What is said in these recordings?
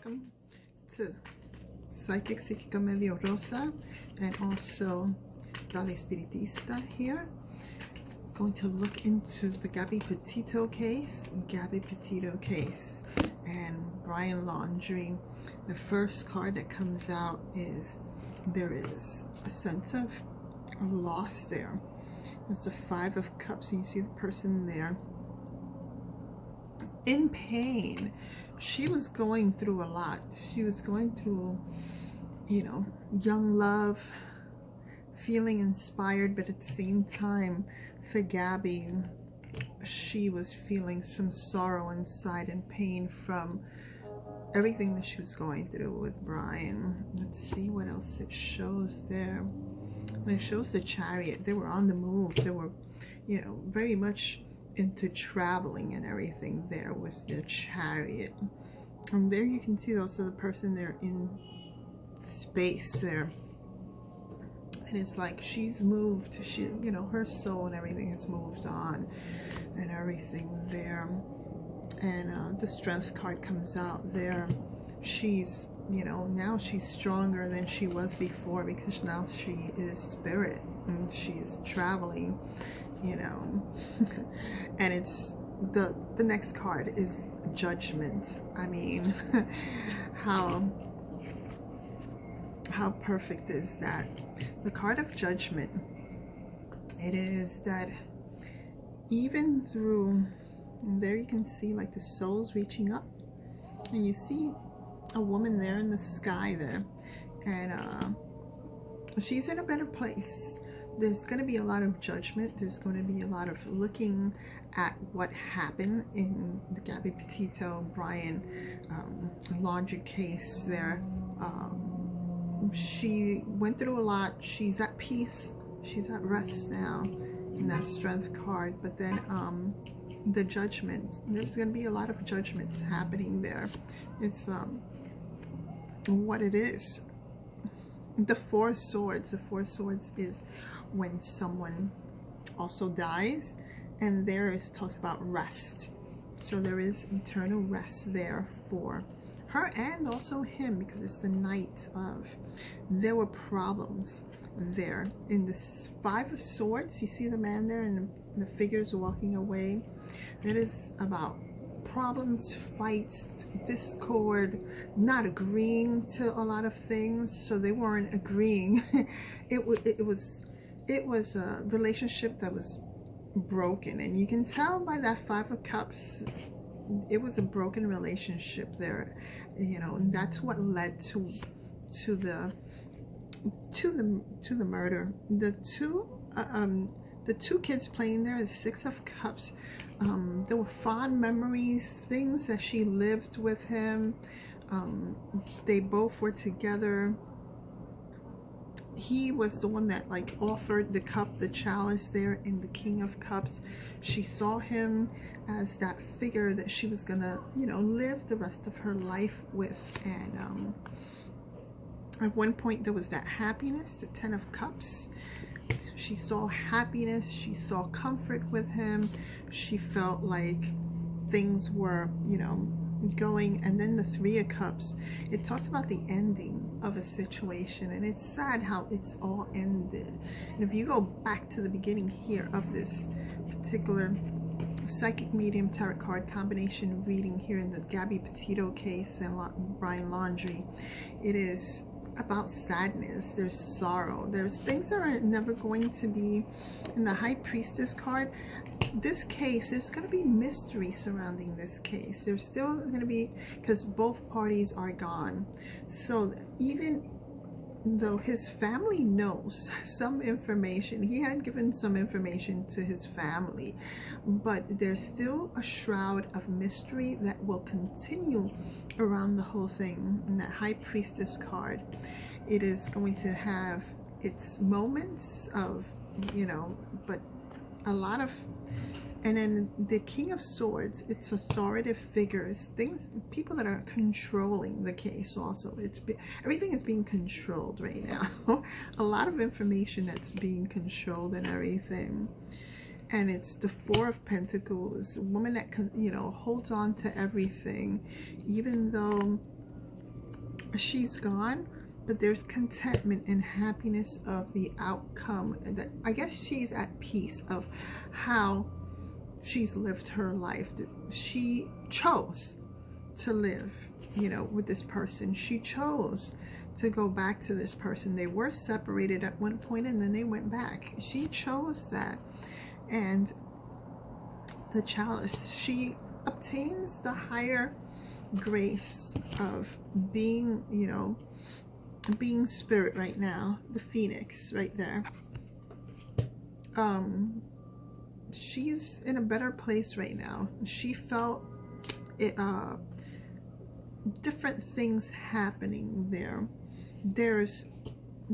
welcome to Psychic Psíquica Medio Rosa and also Daly Espiritista here. Going to look into the Gabby Petito case, and Brian Laundrie. The first card that comes out is there is a sense of loss there. It's the Five of Cups, and you see the person there in pain. She was going through a lot. She was going through, you know, young love, feeling inspired, but at the same time, for Gabby, she was feeling some sorrow inside and pain from everything that she was going through with Brian. Let's see what else it shows there. When it shows the Chariot, they were on the move. They were, you know, very much into traveling and everything there with the Chariot. And there you can see also the person there in space there. And it's like she's moved, she, you know, her soul and everything has moved on and everything there. And the Strength card comes out there. She's, you know, now she's stronger than she was before, because now she is spirit and she is traveling, you know. And it's the next card is Judgment. I mean, how perfect is that? The card of Judgment, it is that even through there you can see like the soul's reaching up, and you see a woman there in the sky there, and she's in a better place. There's going to be a lot of judgment. There's going to be a lot of looking at what happened in the Gabby Petito Brian Laundrie case there. She went through a lot. She's at peace. She's at rest now in that Strength card. But then the Judgment, there's going to be a lot of judgments happening there. It's what it is. The Four of Swords. The Four of Swords is when someone also dies, and there is talks about rest. So there is eternal rest there for her and also him, because it's the Knight of, there were problems there. In the Five of Swords, you see the man there and the figures walking away. That is about problems, fights, discord, not agreeing to a lot of things. So they weren't agreeing. It was a relationship that was broken, and you can tell by that Five of Cups it was a broken relationship there, you know, and that's what led to the murder. The two kids playing there, the Six of Cups, there were fond memories, things that she lived with him. They both were together. He was the one that like offered the cup, the chalice there in the King of Cups. She saw him as that figure that she was gonna, you know, live the rest of her life with. And at one point there was that happiness, the Ten of Cups. She saw happiness, she saw comfort with him, she felt like things were, you know, going. And then the Three of Cups, it talks about the ending of a situation, and it's sad how it's all ended. And if you go back to the beginning here of this particular psychic medium tarot card combination reading here in the Gabby Petito case and Brian Laundrie, it is about sadness. There's sorrow, there's things that are never going to be. In the High Priestess card, this case, there's going to be mystery surrounding this case. There's still going to be, because both parties are gone. So even though his family knows some information, he had given some information to his family, but there's still a shroud of mystery that will continue around the whole thing. In that High Priestess card, it is going to have its moments of, you know, but a lot of, and then the King of Swords, it's authoritative figures, things, people that are controlling the case also. Everything is being controlled right now. A lot of information that's being controlled and everything. And it's the Four of Pentacles, a woman that can, you know, holds on to everything, even though she's gone, but there's contentment and happiness of the outcome. That I guess she's at peace of how she's lived her life. She chose to live, you know, with this person. She chose to go back to this person. They were separated at one point and then they went back. She chose that. And the chalice, she obtains the higher grace of being, you know, being spirit right now. The phoenix right there. She's in a better place right now. She felt it, different things happening there. There's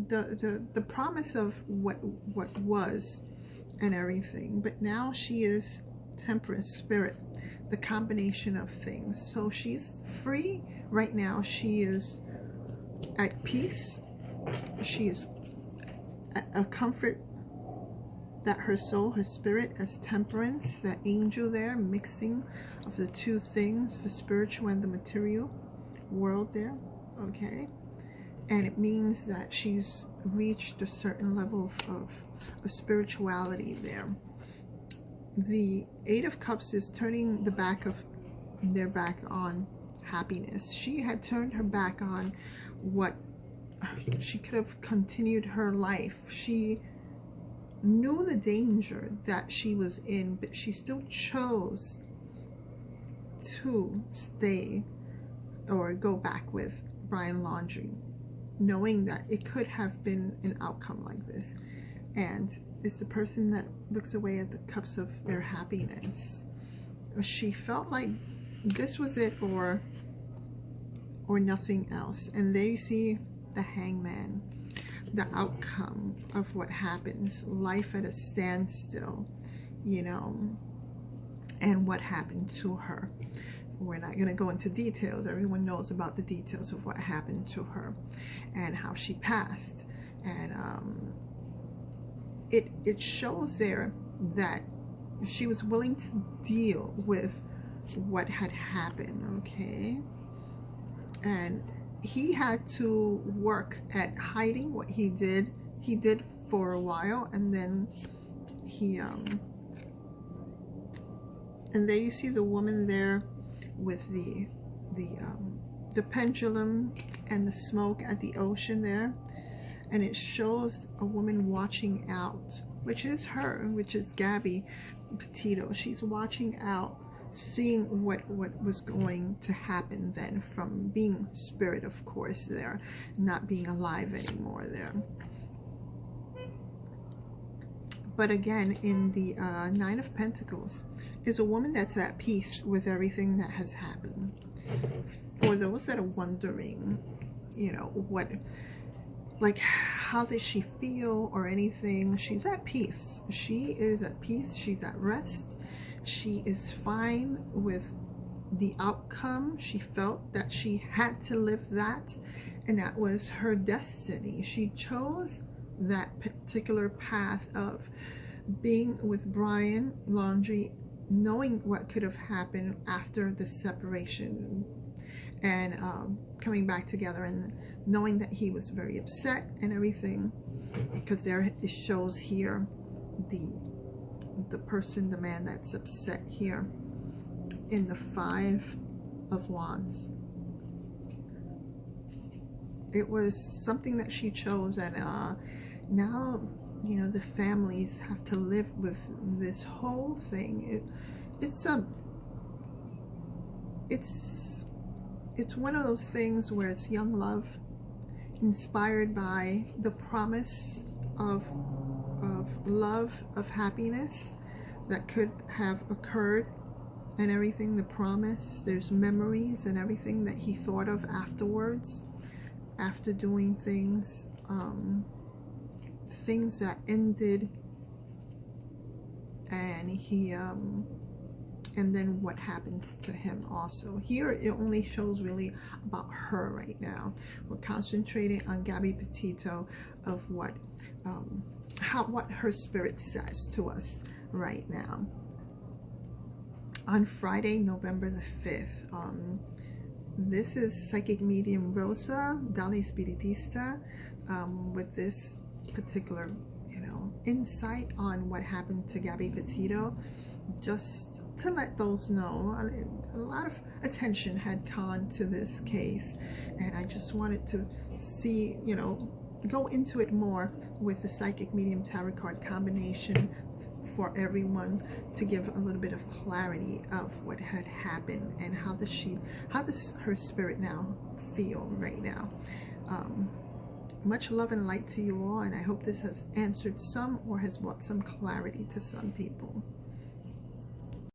the promise of what was and everything, but now she is temperance spirit, the combination of things. So she's free right now. She is at peace. She is a comfort that her soul, her spirit, as temperance, that angel there, mixing of the two things, the spiritual and the material world there. Okay, and it means that she's reached a certain level of spirituality there. The Eight of Cups is turning their back on happiness. She had turned her back on what she could have continued her life. She knew the danger that she was in, but she still chose to stay or go back with Brian Laundrie, knowing that it could have been an outcome like this. And it's the person that looks away at the cups of their happiness. She felt like this was it or nothing else. And there you see the Hangman, the outcome of what happens, life at a standstill, you know, and what happened to her. We're not going to go into details. Everyone knows about the details of what happened to her and how she passed. And it shows there that she was willing to deal with what had happened, okay? And he had to work at hiding what he did. He did for a while, and then he and there you see the woman there with the pendulum and the smoke at the ocean there, and it shows a woman watching out, which is her, which is Gabby Petito. She's watching out, seeing what was going to happen then, from being spirit, of course, there, not being alive anymore there. But again, in the Nine of Pentacles is a woman that's at peace with everything that has happened. For those that are wondering, you know, what, like, how does she feel or anything, she's at peace. She is at peace. She's at rest. She is fine with the outcome. She felt that she had to live that, and that was her destiny. She chose that particular path of being with Brian Laundrie, knowing what could have happened after the separation, and coming back together, and knowing that he was very upset and everything, because there it shows here the person, the man that's upset here in the Five of Wands. It was something that she chose, and now, you know, the families have to live with this whole thing. It's one of those things where it's young love inspired by the promise of love, of happiness that could have occurred and everything. The promise, there's memories and everything that he thought of afterwards, after doing things, things that ended, and he and then what happens to him also. Here it only shows really about her right now. We're concentrating on Gabby Petito, of what her spirit says to us right now. On Friday, November the 5th, This is psychic medium Rosa, Daly Espiritista, with this particular, insight on what happened to Gabby Petito. Just to let those know, a lot of attention had gone to this case, and I just wanted to see, go into it more with the psychic medium tarot card combination for everyone, to give a little bit of clarity of what had happened and how does her spirit now feel right now. Much love and light to you all, and I hope this has answered some or has brought some clarity to some people.